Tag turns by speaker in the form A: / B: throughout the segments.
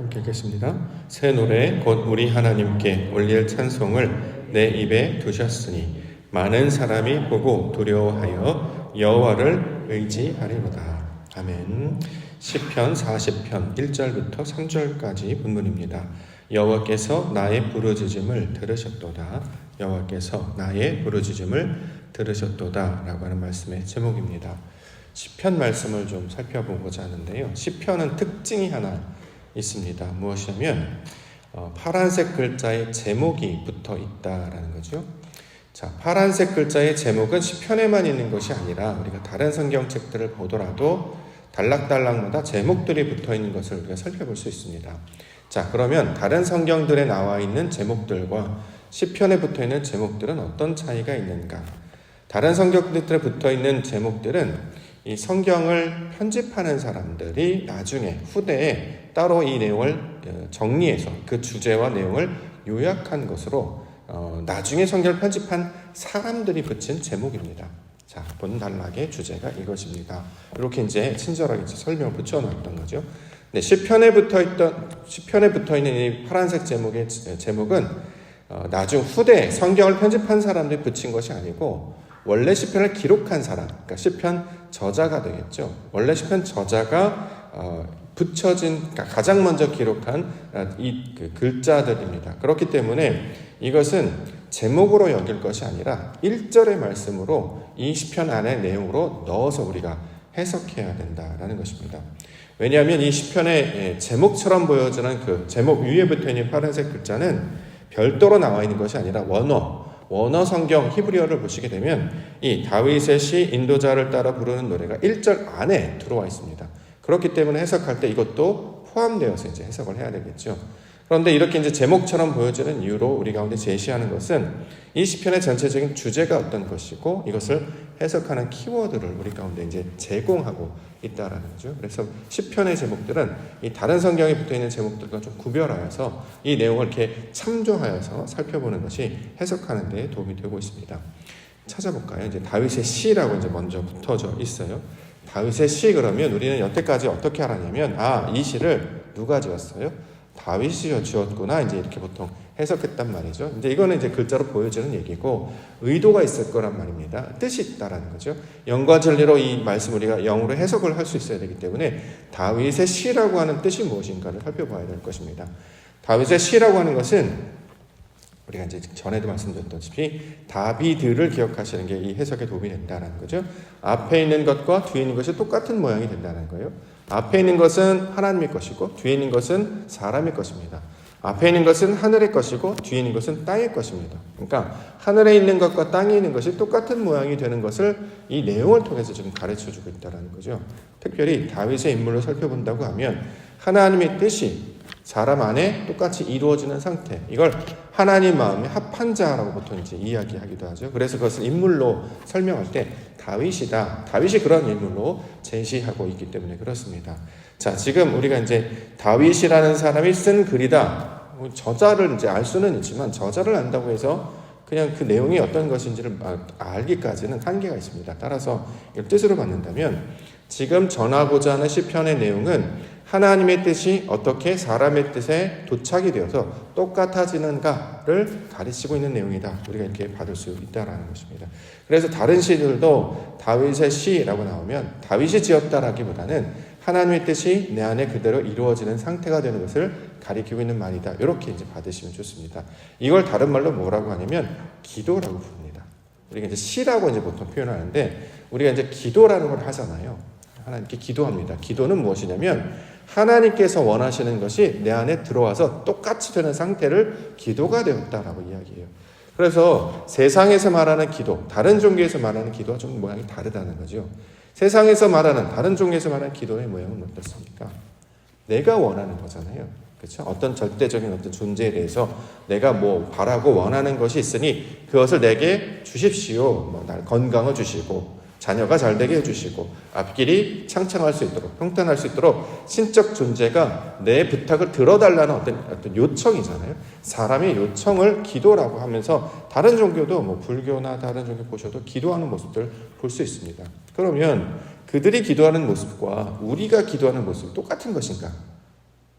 A: 함께 읽겠습니다. 새 노래 곧 우리 하나님께 올릴 찬송을 내 입에 두셨으니 많은 사람이 보고 두려워하여 여호와를 의지하리로다. 아멘. 시편 40편 1절부터 3절까지 본문입니다. 여호와께서 나의 부르짖음을 들으셨도다. 여호와께서 나의 부르짖음을 들으셨도다 라고 하는 말씀의 제목입니다. 시편 말씀을 좀 살펴보고자 하는데요. 시편은 특징이 하나 있습니다. 무엇이냐면 파란색 글자에 제목이 붙어 있다라는 거죠. 자, 파란색 글자의 제목은 시편에만 있는 것이 아니라 우리가 다른 성경책들을 보더라도 단락단락마다 제목들이 붙어 있는 것을 우리가 살펴볼 수 있습니다. 자, 그러면 다른 성경들에 나와 있는 제목들과 시편에 붙어 있는 제목들은 어떤 차이가 있는가? 다른 성경들에 붙어 있는 제목들은 이 성경을 편집하는 사람들이 나중에 후대에 따로 이 내용을 정리해서 그 주제와 내용을 요약한 것으로 나중에 성경을 편집한 사람들이 붙인 제목입니다. 자, 본 단락의 주제가 이것입니다. 이렇게 이제 친절하게 설명을 붙여놨던 거죠. 네, 시편에 붙어 있는 이 파란색 제목은 나중 후대 성경을 편집한 사람들이 붙인 것이 아니고 원래 시편을 기록한 사람, 그러니까 시편 저자가 되겠죠. 원래 시편 저자가 붙여진, 그러니까 가장 먼저 기록한 이 글자들입니다. 그렇기 때문에 이것은 제목으로 여길 것이 아니라 1절의 말씀으로 이 시편 안의 내용으로 넣어서 우리가 해석해야 된다라는 것입니다. 왜냐하면 이 시편의 제목처럼 보여지는 그 제목 위에 붙어있는 파란색 글자는 별도로 나와 있는 것이 아니라 원어 성경 히브리어를 보시게 되면 이 다윗의 시 인도자를 따라 부르는 노래가 1절 안에 들어와 있습니다. 그렇기 때문에 해석할 때 이것도 포함되어서 이제 해석을 해야 되겠죠. 그런데 이렇게 이제 제목처럼 보여지는 이유로 우리 가운데 제시하는 것은 이 시편의 전체적인 주제가 어떤 것이고 이것을 해석하는 키워드를 우리 가운데 이제 제공하고 있다라는 거죠. 그래서 시편의 제목들은 이 다른 성경에 붙어 있는 제목들과 좀 구별하여서 이 내용을 이렇게 참조하여서 살펴보는 것이 해석하는 데 도움이 되고 있습니다. 찾아볼까요? 이제 다윗의 시라고 이제 먼저 붙어져 있어요. 다윗의 시 그러면 우리는 여태까지 어떻게 알았냐면 이 시를 누가 지었어요? 다윗이 지었구나 이제 이렇게 보통 해석했단 말이죠. 이제 이거는 이제 글자로 보여지는 얘기고 의도가 있을 거란 말입니다. 뜻이 있다라는 거죠. 영과 진리로 이 말씀 우리가 영으로 해석을 할 수 있어야 되기 때문에 다윗의 시라고 하는 뜻이 무엇인가를 살펴봐야 될 것입니다. 다윗의 시라고 하는 것은 우리가 이제 전에도 말씀드렸다시피 다비드를 기억하시는 게 이 해석에 도움이 된다는 거죠. 앞에 있는 것과 뒤에 있는 것이 똑같은 모양이 된다는 거예요. 앞에 있는 것은 하나님의 것이고 뒤에 있는 것은 사람의 것입니다. 앞에 있는 것은 하늘의 것이고 뒤에 있는 것은 땅의 것입니다. 그러니까 하늘에 있는 것과 땅에 있는 것이 똑같은 모양이 되는 것을 이 내용을 통해서 지금 가르쳐주고 있다는 거죠. 특별히 다윗의 인물을 살펴본다고 하면 하나님의 뜻이 사람 안에 똑같이 이루어지는 상태, 이걸 하나님 마음에 합한 자라고 보통 이제 이야기하기도 하죠. 그래서 그것을 인물로 설명할 때 다윗이다. 다윗이 그런 인물로 제시하고 있기 때문에 그렇습니다. 자, 지금 우리가 이제 다윗이라는 사람이 쓴 글이다. 저자를 이제 알 수는 있지만 저자를 안다고 해서 그냥 그 내용이 어떤 것인지를 알기까지는 한계가 있습니다. 따라서 이걸 뜻으로 받는다면 지금 전하고자 하는 시편의 내용은 하나님의 뜻이 어떻게 사람의 뜻에 도착이 되어서 똑같아지는가를 가르치고 있는 내용이다. 우리가 이렇게 받을 수 있다라는 것입니다. 그래서 다른 시들도 다윗의 시라고 나오면 다윗이 지었다라기보다는 하나님의 뜻이 내 안에 그대로 이루어지는 상태가 되는 것을 가리키고 있는 말이다. 이렇게 이제 받으시면 좋습니다. 이걸 다른 말로 뭐라고 하냐면 기도라고 부릅니다. 우리가 이제 시라고 이제 보통 표현하는데 우리가 이제 기도라는 걸 하잖아요. 하나님께 기도합니다. 기도는 무엇이냐면 하나님께서 원하시는 것이 내 안에 들어와서 똑같이 되는 상태를 기도가 되었다라고 이야기해요. 그래서 세상에서 말하는 기도, 다른 종교에서 말하는 기도와 좀 모양이 다르다는 거죠. 세상에서 말하는, 다른 종교에서 말하는 기도의 모양은 어떻습니까? 내가 원하는 거잖아요. 그렇죠? 어떤 절대적인 어떤 존재에 대해서 내가 뭐 바라고 원하는 것이 있으니 그것을 내게 주십시오. 날 건강을 주시고 자녀가 잘 되게 해주시고 앞길이 창창할 수 있도록 평탄할 수 있도록 신적 존재가 내 부탁을 들어달라는 어떤 요청이잖아요. 사람의 요청을 기도라고 하면서 다른 종교도 뭐 불교나 다른 종교 보셔도 기도하는 모습들 볼 수 있습니다. 그러면 그들이 기도하는 모습과 우리가 기도하는 모습이 똑같은 것인가?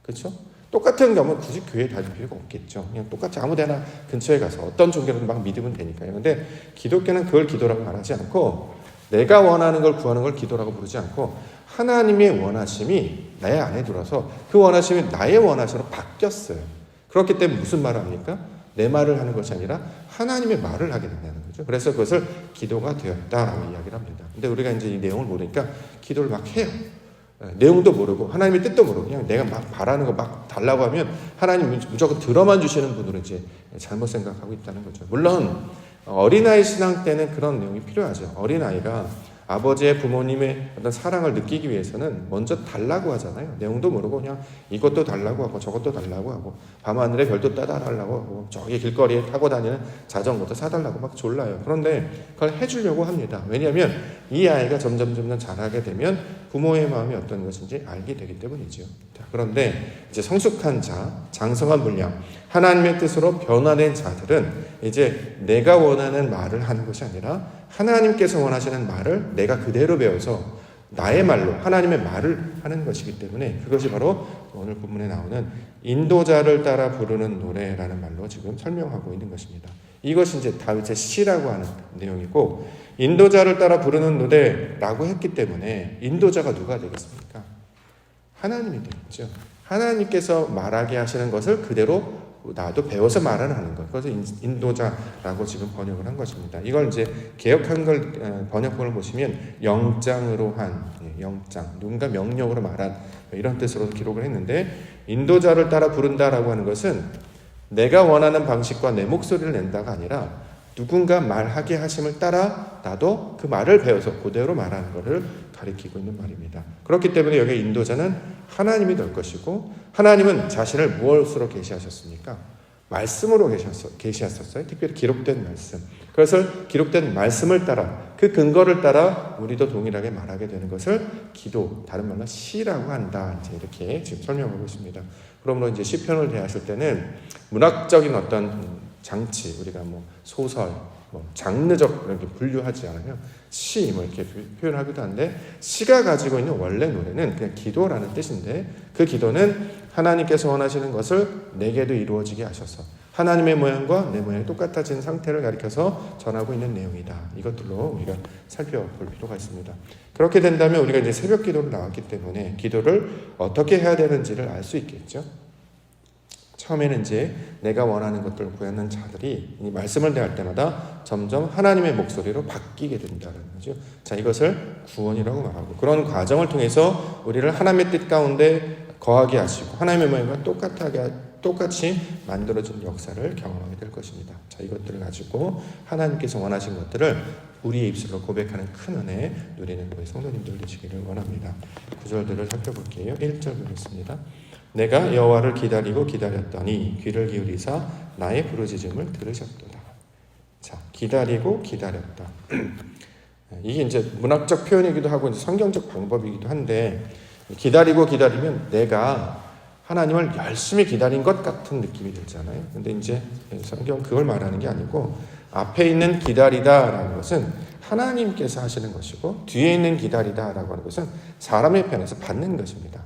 A: 그렇죠? 똑같은 경우는 굳이 교회에 다닐 필요가 없겠죠. 그냥 똑같이 아무 데나 근처에 가서 어떤 종교든 막 믿으면 되니까요. 근데 기독교는 그걸 기도라고 말하지 않고 내가 원하는 걸 구하는 걸 기도라고 부르지 않고 하나님의 원하심이 내 안에 들어서 그 원하심이 나의 원하심으로 바뀌었어요. 그렇기 때문에 무슨 말을 합니까? 내 말을 하는 것이 아니라 하나님의 말을 하게 된다는 거죠. 그래서 그것을 기도가 되었다라고 이야기를 합니다. 근데 우리가 이제 이 내용을 모르니까 기도를 막 해요. 내용도 모르고 하나님의 뜻도 모르고 그냥 내가 막 바라는 거 막 달라고 하면 하나님 무조건 들어만 주시는 분으로 이제 잘못 생각하고 있다는 거죠. 물론 어린아이 신앙 때는 그런 내용이 필요하죠. 어린아이가 아버지의 부모님의 어떤 사랑을 느끼기 위해서는 먼저 달라고 하잖아요. 내용도 모르고 그냥 이것도 달라고 하고 저것도 달라고 하고 밤하늘에 별도 따달라고 하고 저기 길거리에 타고 다니는 자전거도 사달라고 막 졸라요. 그런데 그걸 해주려고 합니다. 왜냐하면 이 아이가 점점 자라게 되면 부모의 마음이 어떤 것인지 알게 되기 때문이죠. 자, 그런데 이제 성숙한 자, 장성한 분량, 하나님의 뜻으로 변화된 자들은 이제 내가 원하는 말을 하는 것이 아니라 하나님께서 원하시는 말을 내가 그대로 배워서 나의 말로 하나님의 말을 하는 것이기 때문에 그것이 바로 오늘 본문에 나오는 인도자를 따라 부르는 노래라는 말로 지금 설명하고 있는 것입니다. 이것이 이제 다윗의 시라고 하는 내용이고 인도자를 따라 부르는 노래라고 했기 때문에 인도자가 누가 되겠습니까? 하나님이 되겠죠. 하나님께서 말하게 하시는 것을 그대로 나도 배워서 말을 하는 것. 그래서 인도자라고 지금 번역을 한 것입니다. 이걸 이제 개역 한글 번역본을 보시면 영장으로 한 영장, 누군가 명령으로 말한 이런 뜻으로 기록을 했는데 인도자를 따라 부른다라고 하는 것은 내가 원하는 방식과 내 목소리를 낸다가 아니라 누군가 말하게 하심을 따라 나도 그 말을 배워서 그대로 말하는 것을 가리키고 있는 말입니다. 그렇기 때문에 여기 인도자는 하나님이 될 것이고 하나님은 자신을 무엇으로 계시하셨습니까? 말씀으로 계시하셨어요. 특별히 기록된 말씀. 그래서 기록된 말씀을 따라 그 근거를 따라 우리도 동일하게 말하게 되는 것을 기도, 다른 말로 시라고 한다. 이제 이렇게 지금 설명하고 있습니다. 그러므로 이제 시편을 대하실 때는 문학적인 어떤 장치, 우리가 뭐 소설, 뭐 장르적 이렇게 분류하지 않으면 시 뭐 이렇게 표현하기도 한데 시가 가지고 있는 원래 노래는 그냥 기도라는 뜻인데 그 기도는 하나님께서 원하시는 것을 내게도 이루어지게 하셔서 하나님의 모양과 내 모양이 똑같아진 상태를 가리켜서 전하고 있는 내용이다. 이것들로 우리가 살펴볼 필요가 있습니다. 그렇게 된다면 우리가 이제 새벽 기도를 나왔기 때문에 기도를 어떻게 해야 되는지를 알 수 있겠죠. 처음에는 이제 내가 원하는 것들을 구하는 자들이 이 말씀을 대할 때마다 점점 하나님의 목소리로 바뀌게 된다는 거죠. 자, 이것을 구원이라고 말하고 그런 과정을 통해서 우리를 하나님의 뜻 가운데 거하게 하시고 하나님의 모양과 똑같이 만들어진 역사를 경험하게 될 것입니다. 자, 이것들을 가지고 하나님께서 원하신 것들을 우리의 입술로 고백하는 큰 은혜 누리는 우리 성도님들 되시기를 원합니다. 구절들을 살펴볼게요. 1절 보겠습니다. 내가 여호와를 기다리고 기다렸더니 귀를 기울이사 나의 부르짖음을 들으셨도다. 자, 기다리고 기다렸다. 이게 이제 문학적 표현이기도 하고 이제 성경적 방법이기도 한데 기다리고 기다리면 내가 하나님을 열심히 기다린 것 같은 느낌이 들잖아요. 근데 이제 성경 그걸 말하는 게 아니고 앞에 있는 기다리다라는 것은 하나님께서 하시는 것이고 뒤에 있는 기다리다라고 하는 것은 사람의 편에서 받는 것입니다.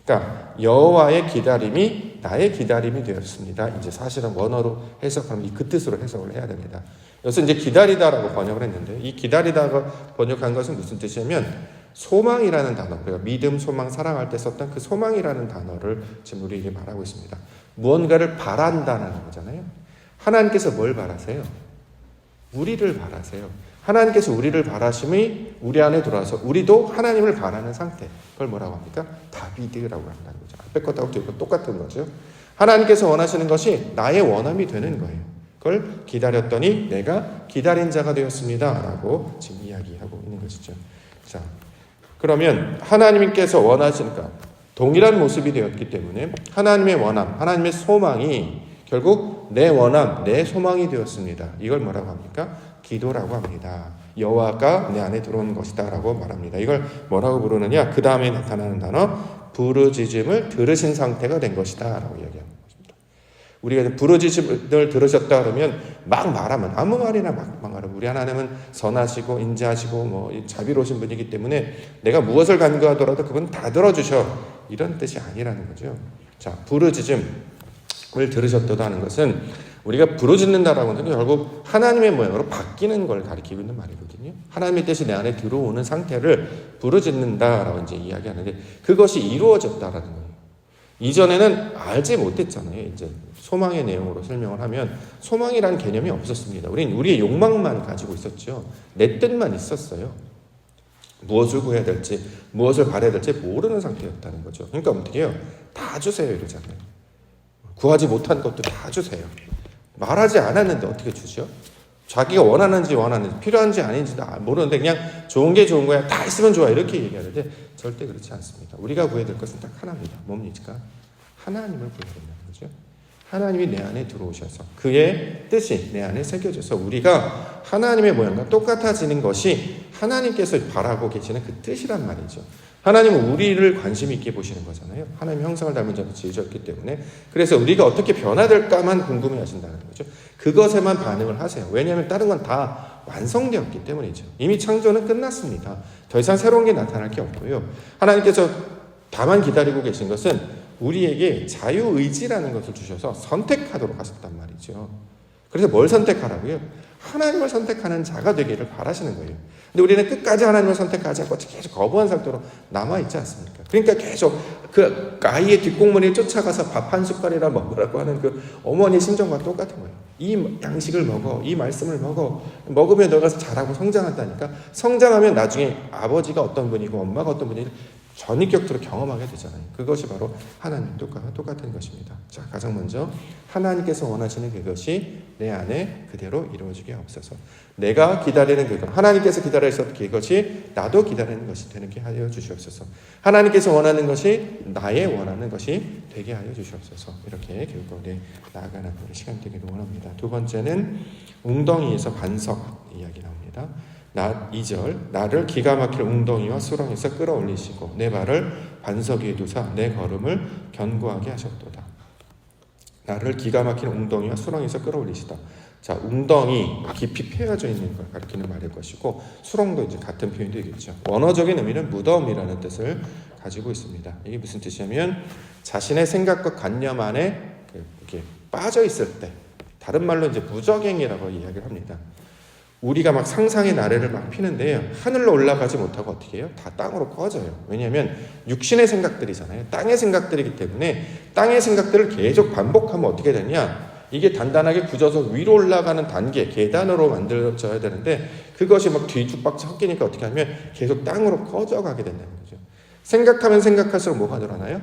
A: 그러니까 여호와의 기다림이 나의 기다림이 되었습니다. 이제 사실은 원어로 해석하면 그 뜻으로 해석을 해야 됩니다. 여기서 이제 기다리다라고 번역을 했는데 이 기다리다가 번역한 것은 무슨 뜻이냐면 소망이라는 단어, 우리가 믿음, 소망, 사랑할 때 썼던 그 소망이라는 단어를 지금 우리에게 말하고 있습니다. 무언가를 바란다는 거잖아요. 하나님께서 뭘 바라세요? 우리를 바라세요. 하나님께서 우리를 바라심이 우리 안에 들어와서 우리도 하나님을 바라는 상태. 그걸 뭐라고 합니까? 다비드라고 한다는 거죠. 앞에 것하고 뒤에 것 똑같은 거죠. 하나님께서 원하시는 것이 나의 원함이 되는 거예요. 그걸 기다렸더니 내가 기다린 자가 되었습니다. 라고 지금 이야기하고 있는 것이죠. 자, 그러면 하나님께서 원하시니까 동일한 모습이 되었기 때문에 하나님의 원함, 하나님의 소망이 결국 내 원함, 내 소망이 되었습니다. 이걸 뭐라고 합니까? 기도라고 합니다. 여호와가 내 안에 들어온 것이다 라고 말합니다. 이걸 뭐라고 부르느냐? 그 다음에 나타나는 단어 부르짖음을 들으신 상태가 된 것이다 라고 이야기하는 것입니다. 우리가 부르짖음을 들으셨다 그러면 막 말하면 아무 말이나 막 말하면 우리 하나님은 선하시고 인자하시고 뭐 자비로우신 분이기 때문에 내가 무엇을 간구하더라도 그분 다 들어주셔 이런 뜻이 아니라는 거죠. 자, 부르짖음을 들으셨도다 하는 것은 우리가 부르짖는다라고 하는 건 결국 하나님의 모양으로 바뀌는 걸 가리키고 있는 말이거든요. 하나님의 뜻이 내 안에 들어오는 상태를 부르짖는다라고 이제 이야기하는데 그것이 이루어졌다라는 거예요. 이전에는 알지 못했잖아요. 이제 소망의 내용으로 설명을 하면 소망이라는 개념이 없었습니다. 우리의 욕망만 가지고 있었죠. 내 뜻만 있었어요. 무엇을 구해야 될지, 무엇을 바라야 될지 모르는 상태였다는 거죠. 그러니까 어떻게 해요? 다 주세요 이러잖아요. 구하지 못한 것도 다 주세요. 말하지 않았는데 어떻게 주죠? 자기가 원하는지 필요한지 아닌지도 모르는데 그냥 좋은 게 좋은 거야. 다 있으면 좋아. 이렇게 얘기하는데 절대 그렇지 않습니다. 우리가 구해야 될 것은 딱 하나입니다. 뭡니까? 하나님을 구해야 된다는 거죠. 하나님이 내 안에 들어오셔서 그의 뜻이 내 안에 새겨져서 우리가 하나님의 모양과 똑같아지는 것이 하나님께서 바라고 계시는 그 뜻이란 말이죠. 하나님은 우리를 관심 있게 보시는 거잖아요. 하나님 형상을 닮은 자로 지으셨기 때문에. 그래서 우리가 어떻게 변화될까만 궁금해 하신다는 거죠. 그것에만 반응을 하세요. 왜냐하면 다른 건 다 완성되었기 때문이죠. 이미 창조는 끝났습니다. 더 이상 새로운 게 나타날 게 없고요. 하나님께서 다만 기다리고 계신 것은 우리에게 자유의지라는 것을 주셔서 선택하도록 하셨단 말이죠. 그래서 뭘 선택하라고요? 하나님을 선택하는 자가 되기를 바라시는 거예요. 근데 우리는 끝까지 하나님을 선택하지 않고 계속 거부한 상태로 남아있지 않습니까? 그러니까 계속 그 아이의 뒷공무니를 쫓아가서 밥 한 숟갈이나 먹으라고 하는 그 어머니의 심정과 똑같은 거예요. 이 양식을 먹어, 이 말씀을 먹으면 너가 자라고 성장한다니까. 성장하면 나중에 아버지가 어떤 분이고 엄마가 어떤 분이고 전인격적으로 경험하게 되잖아요. 그것이 바로 하나님과 똑같은 것입니다. 자, 가장 먼저 하나님께서 원하시는 그것이 내 안에 그대로 이루어지게 하옵소서. 내가 기다리는 그것, 하나님께서 기다리셨던 그것이 나도 기다리는 것이 되게 하여 주시옵소서. 하나님께서 원하는 것이 나의 원하는 것이 되게 하여 주시옵소서. 이렇게 교육에 나아가는 시간 되기를 원합니다. 두 번째는 웅덩이에서 반석 이야기 나옵니다. 2절 나를 기가 막힐 웅덩이와 수렁에서 끌어올리시고 내 발을 반석 위에 두사 내 걸음을 견고하게 하셨도다. 나를 기가 막힌 웅덩이와 수렁에서 끌어올리시다. 자, 웅덩이 깊이 패여져 있는 걸 가리키는 말일 것이고 수렁도 이제 같은 표현이 되겠죠. 원어적인 의미는 무덤이라는 뜻을 가지고 있습니다. 이게 무슨 뜻이냐면 자신의 생각과 관념 안에 이렇게 빠져 있을 때, 다른 말로 이제 무적행이라고 이야기를 합니다. 우리가 막 상상의 나래를 막 피는데요. 하늘로 올라가지 못하고 어떻게 해요? 다 땅으로 꺼져요. 왜냐하면 육신의 생각들이잖아요. 땅의 생각들이기 때문에 땅의 생각들을 계속 반복하면 어떻게 되냐? 이게 단단하게 굳어서 위로 올라가는 단계, 계단으로 만들어져야 되는데 그것이 막 뒤죽박죽 섞이니까 어떻게 하면 계속 땅으로 꺼져가게 된다는 거죠. 생각하면 생각할수록 뭐가 늘어나요?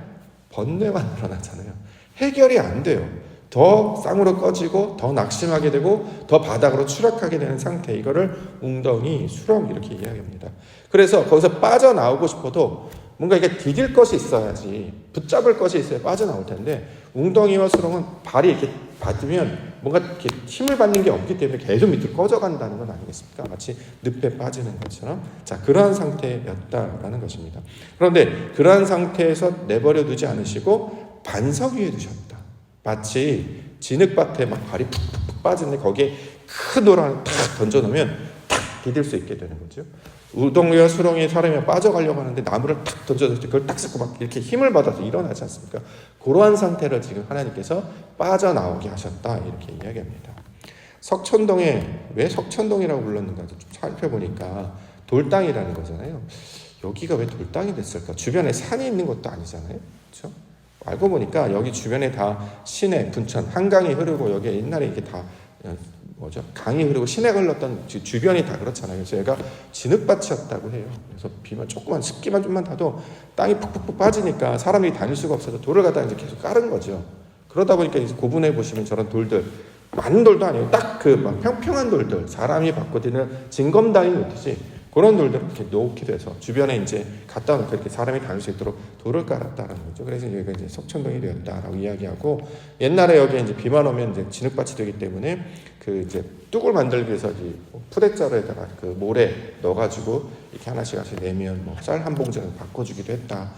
A: 번뇌가 늘어나잖아요. 해결이 안 돼요. 더 땅으로 꺼지고 더 낙심하게 되고 더 바닥으로 추락하게 되는 상태, 이거를 웅덩이, 수렁 이렇게 이야기합니다. 그래서 거기서 빠져나오고 싶어도 뭔가 이게 디딜 것이 있어야지, 붙잡을 것이 있어야 빠져나올 텐데 웅덩이와 수렁은 발이 이렇게 받으면 뭔가 이렇게 힘을 받는 게 없기 때문에 계속 밑으로 꺼져간다는 건 아니겠습니까? 마치 늪에 빠지는 것처럼. 자, 그러한 상태였다라는 것입니다. 그런데 그러한 상태에서 내버려 두지 않으시고 반석 위에 두셨다. 마치 진흙밭에 막 발이 푹푹 빠지는데 거기에 큰 돌을 탁 던져놓으면 탁 디딜 수 있게 되는 거죠. 우동이와 수렁에 사람이 빠져가려고 하는데 나무를 탁 던져줬을 때 그걸 딱 쓰고 막 이렇게 힘을 받아서 일어나지 않습니까? 그러한 상태를 지금 하나님께서 빠져나오게 하셨다, 이렇게 이야기합니다. 석천동에 왜 석천동이라고 불렀는가 좀 살펴보니까 돌땅이라는 거잖아요. 여기가 왜 돌땅이 됐을까? 주변에 산이 있는 것도 아니잖아요. 그렇죠? 알고 보니까 여기 주변에 다 시내, 분천, 한강이 흐르고 여기에 옛날에 이게 다 강이 흐르고 시내가 흘렀던 주변이 다 그렇잖아요. 그래서 얘가 진흙밭이었다고 해요. 그래서 비만 조금만 습기만 좀만 타도 땅이 푹푹푹 빠지니까 사람들이 다닐 수가 없어서 돌을 갖다 이제 계속 깔은 거죠. 그러다 보니까 이제 고분해 보시면 저런 돌들, 많은 돌도 아니고 딱 그 막 평평한 돌들, 사람이 바꿔드는 징검다리 놓듯이 그런 돌들을 이렇게 놓게 돼서 주변에 이제 갖다 놓고 이렇게 사람이 다닐 수 있도록 돌을 깔았다라는 거죠. 그래서 여기가 이제 석천동이 되었다라고 이야기하고, 옛날에 여기에 이제 비만 오면 이제 진흙밭이 되기 때문에 그 이제 뚝을 만들기 위해서 이 푸대자루에다가 그 모래 넣어가지고 이렇게 하나씩 내면 뭐 쌀 한 봉지를 바꿔주기도 했다.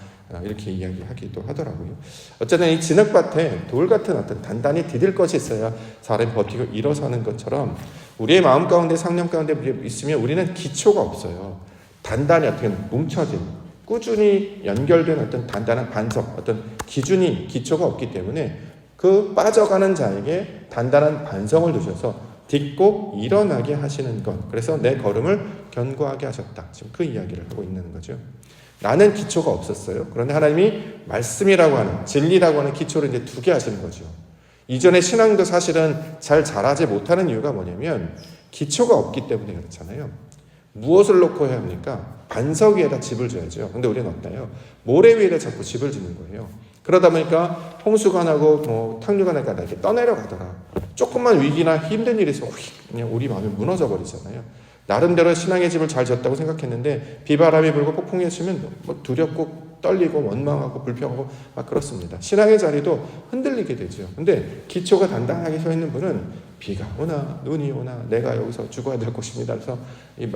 A: 이렇게 이야기하기도 하더라고요. 어쨌든 이 진흙밭에 돌 같은 어떤 단단히 디딜 것이 있어야 사람이 버티고 일어서는 것처럼 우리의 마음 가운데, 상념 가운데 있으면 우리는 기초가 없어요. 단단히 어떻게 뭉쳐진 꾸준히 연결된 어떤 단단한 반석, 어떤 기초가 없기 때문에 그 빠져가는 자에게 단단한 반성을 두셔서 딛고 일어나게 하시는 것. 그래서 내 걸음을 견고하게 하셨다. 지금 그 이야기를 하고 있는 거죠. 나는 기초가 없었어요. 그런데 하나님이 말씀이라고 하는, 진리라고 하는 기초를 이제 두게 하시는 거죠. 이전에 신앙도 사실은 잘 자라지 못하는 이유가 뭐냐면 기초가 없기 때문에 그렇잖아요. 무엇을 놓고 해야 합니까? 반석 위에다 집을 줘야죠. 근데 우리는 어때요? 모래 위에다 자꾸 집을 짓는 거예요. 그러다 보니까 홍수가 나고 탕류가 나니까 이렇게 떠내려가더라. 조금만 위기나 힘든 일이 있으면 그냥 우리 마음이 무너져 버리잖아요. 나름대로 신앙의 집을 잘 졌다고 생각했는데 비바람이 불고 폭풍이 치면 두렵고 떨리고 원망하고 불평하고 막 그렇습니다. 신앙의 자리도 흔들리게 되죠. 근데 기초가 단단하게 서 있는 분은 비가 오나 눈이 오나 내가 여기서 죽어야 될 것입니다. 그래서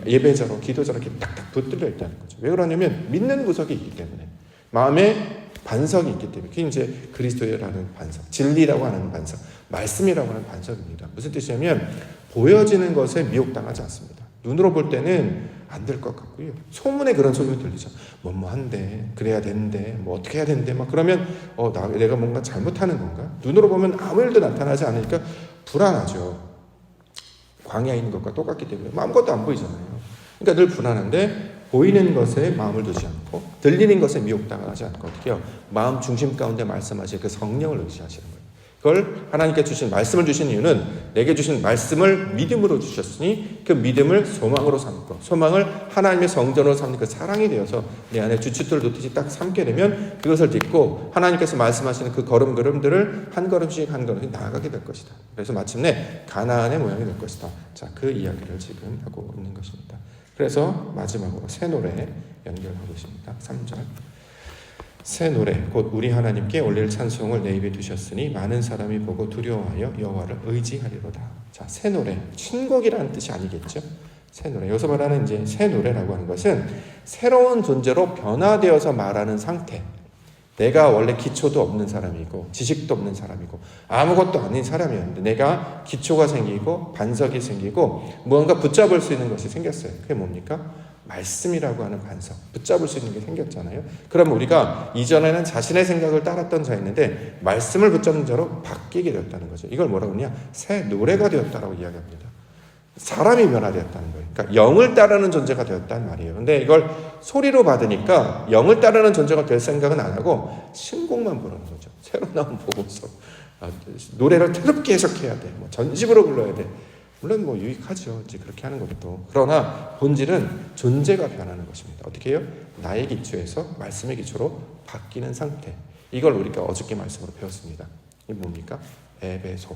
A: 예배자로 기도자로 이렇게 딱딱 붙들려 있다는 거죠. 왜 그러냐면 믿는 구석이 있기 때문에, 마음에 반석이 있기 때문에. 그게 이제 그리스도라는 반석, 진리라고 하는 반석, 말씀이라고 하는 반석입니다. 무슨 뜻이냐면 보여지는 것에 미혹당하지 않습니다. 눈으로 볼 때는 안 될 것 같고요. 소문에 그런 소문이 들리죠. 뭐뭐 한대, 그래야 되는데, 뭐 어떻게 해야 되는데, 막 그러면 내가 뭔가 잘못하는 건가? 눈으로 보면 아무 일도 나타나지 않으니까 불안하죠. 광야에 있는 것과 똑같기 때문에 아무것도 안 보이잖아요. 그러니까 늘 불안한데 보이는 것에 마음을 두지 않고 들리는 것에 미혹당하지 않고 어떻게 해요? 마음 중심 가운데 말씀하실 그 성령을 의지하시는 거예요. 그걸 하나님께 주신 말씀을 주신 이유는 내게 주신 말씀을 믿음으로 주셨으니 그 믿음을 소망으로 삼고 소망을 하나님의 성전으로 삼는 그 사랑이 되어서 내 안에 주춧돌을 놓듯이 딱 삼게 되면 그것을 딛고 하나님께서 말씀하시는 그 걸음들을 한 걸음씩 나아가게 될 것이다. 그래서 마침내 가나안의 모양이 될 것이다. 자, 그 이야기를 지금 하고 있는 것입니다. 그래서 마지막으로 새 노래 연결하고 있습니다. 3절. 새 노래 곧 우리 하나님께 올릴 찬송을 내 입에 두셨으니 많은 사람이 보고 두려워하여 여호와를 의지하리로다. 자, 새 노래, 신곡이라는 뜻이 아니겠죠? 새 노래. 여기서 말하는 이제 새 노래라고 하는 것은 새로운 존재로 변화되어서 말하는 상태. 내가 원래 기초도 없는 사람이고 지식도 없는 사람이고 아무것도 아닌 사람이었는데 내가 기초가 생기고 반석이 생기고 무언가 붙잡을 수 있는 것이 생겼어요. 그게 뭡니까? 말씀이라고 하는 반석, 붙잡을 수 있는 게 생겼잖아요. 그럼 우리가 이전에는 자신의 생각을 따랐던 자였는데 말씀을 붙잡는 자로 바뀌게 되었다는 거죠. 이걸 뭐라고 하냐? 새 노래가 되었다라고 이야기합니다. 사람이 변화되었다는 거예요. 그러니까 영을 따르는 존재가 되었다는 말이에요. 근데 이걸 소리로 받으니까 영을 따르는 존재가 될 생각은 안 하고 신곡만 부르는 거죠. 새로 나온 복음서. 노래를 새롭게 해석해야 돼. 전집으로 불러야 돼. 물론 유익하죠. 이제 그렇게 하는 것도. 그러나 본질은 존재가 변하는 것입니다. 어떻게 해요? 나의 기초에서 말씀의 기초로 바뀌는 상태. 이걸 우리가 어저께 말씀으로 배웠습니다. 이게 뭡니까? 에베소.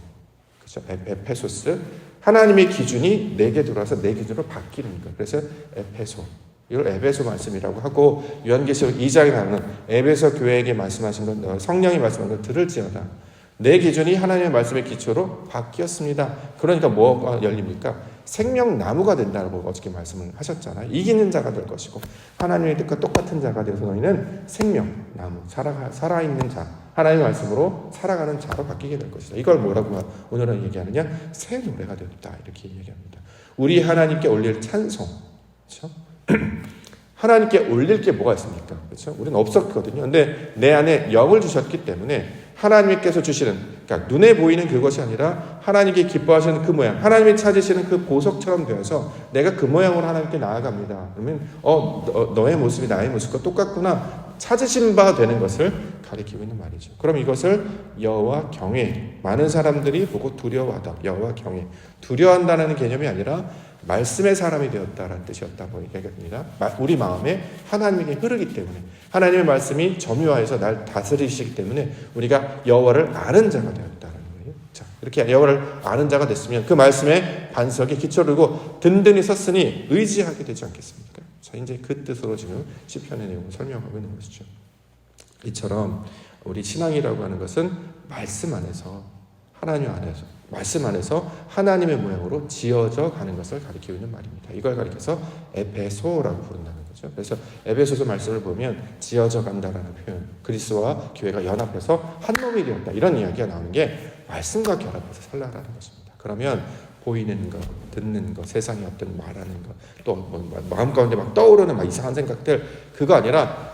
A: 그렇죠? 에페소스. 하나님의 기준이 내게 들어와서 내 기준으로 바뀌는 것. 그래서 에페소. 이걸 에베소 말씀이라고 하고 요한계시록 2장에 나오는 에베소 교회에게 말씀하신 건 성령이 말씀한 걸 들을지어다. 내 기준이 하나님의 말씀의 기초로 바뀌었습니다. 그러니까 뭐가 열립니까? 생명나무가 된다고 어저께 말씀을 하셨잖아요. 이기는 자가 될 것이고 하나님의 뜻과 똑같은 자가 되어서 너희는 생명나무, 살아있는 자, 하나님의 말씀으로 살아가는 자로 바뀌게 될 것이다. 이걸 뭐라고 오늘은 얘기하느냐? 새 노래가 되었다. 이렇게 얘기합니다. 우리 하나님께 올릴 찬송. 그렇죠? 하나님께 올릴 게 뭐가 있습니까? 그렇죠? 우리는 없었거든요. 근데 내 안에 영을 주셨기 때문에 하나님께서 주시는, 그러니까 눈에 보이는 그것이 아니라 하나님께 기뻐하시는 그 모양, 하나님이 찾으시는 그 보석처럼 되어서 내가 그 모양으로 하나님께 나아갑니다. 그러면 너의 모습이 나의 모습과 똑같구나, 찾으신 바 되는 것을 가리키고 있는 말이죠. 그럼 이것을 여호와 경외, 많은 사람들이 보고 두려워하다. 여호와 경외, 두려워한다는 개념이 아니라 말씀의 사람이 되었다라는 뜻이었다고 얘기합니다. 우리 마음에 하나님에게 흐르기 때문에 하나님의 말씀이 점유하여서 날 다스리시기 때문에 우리가 여호와를 아는 자가 되었다는 거예요. 자, 이렇게 여호와를 아는 자가 됐으면 그 말씀에 반석에 기초를 두고 든든히 섰으니 의지하게 되지 않겠습니까? 자, 이제 그 뜻으로 지금 시편의 내용을 설명하고 있는 것이죠. 이처럼 우리 신앙이라고 하는 것은 말씀 안에서, 하나님 안에서, 말씀 안에서 하나님의 모양으로 지어져 가는 것을 가리키고 있는 말입니다. 이걸 가리켜서 에베소라고 부른다는 거죠. 그래서 에베소서 말씀을 보면 지어져 간다라는 표현, 그리스도와 교회가 연합해서 한 몸이 되었다, 이런 이야기가 나오는 게 말씀과 결합해서 살라라는 것입니다. 그러면 보이는 것, 듣는 것, 세상의 어떤 말하는 것, 또 마음 가운데 막 떠오르는 막 이상한 생각들, 그거 아니라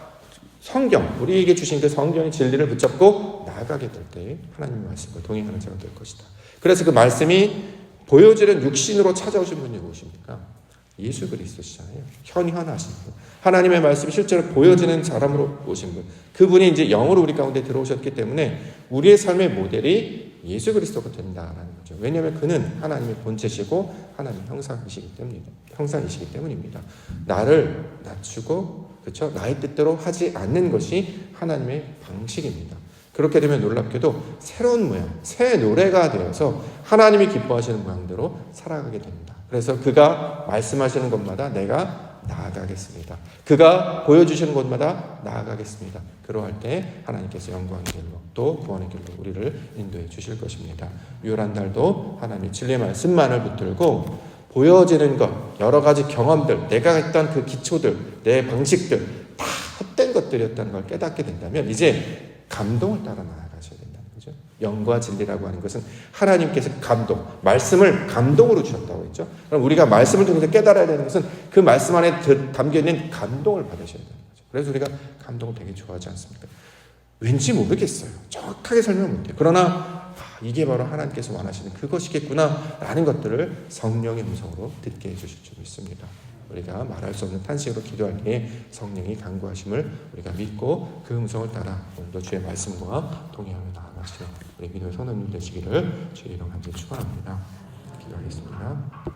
A: 성경, 우리에게 주신 그 성경의 진리를 붙잡고 나아가게 될 때 하나님의 말씀과 동행하는 자가 될 것이다. 그래서 그 말씀이 보여지는 육신으로 찾아오신 분이 누구십니까? 예수 그리스도시잖아요. 현현하신 분. 하나님의 말씀이 실제로 보여지는 사람으로 오신 분. 그분이 이제 영으로 우리 가운데 들어오셨기 때문에 우리의 삶의 모델이 예수 그리스도가 된다라는 거죠. 왜냐하면 그는 하나님의 본체시고 하나님 형상이시기 때문입니다. 나를 낮추고 그렇죠? 나의 뜻대로 하지 않는 것이 하나님의 방식입니다. 그렇게 되면 놀랍게도 새로운 모양, 새 노래가 되어서 하나님이 기뻐하시는 모양대로 살아가게 됩니다. 그래서 그가 말씀하시는 곳마다 내가 나아가겠습니다. 그가 보여주시는 곳마다 나아가겠습니다. 그러할 때 하나님께서 영광의 길로 또 구원의 길로 우리를 인도해 주실 것입니다. 유월한 날도 하나님의 진리의 말씀만을 붙들고 보여지는 것, 여러 가지 경험들, 내가 했던 그 기초들, 내 방식들 다 헛된 것들이었다는 걸 깨닫게 된다면 이제 감동을 따라 나아가셔야 된다는 거죠. 영과 진리라고 하는 것은 하나님께서 감동, 말씀을 감동으로 주셨다고 했죠. 그럼 우리가 말씀을 통해서 깨달아야 되는 것은 그 말씀 안에 담겨있는 감동을 받으셔야 되는 거죠. 그래서 우리가 감동을 되게 좋아하지 않습니까? 왠지 모르겠어요. 정확하게 설명 못해요. 그러나 이게 바로 하나님께서 원하시는 그것이겠구나 라는 것들을 성령의 음성으로 듣게 해주실 줄 믿습니다. 우리가 말할 수 없는 탄식으로 기도할 때에 성령이 간구하심을 우리가 믿고 그 음성을 따라 오늘도 주의 말씀과 동행하며 나아가시는 우리 믿음의 선언님 되시기를 주의 이름 간절히 축원합니다. 기도하겠습니다.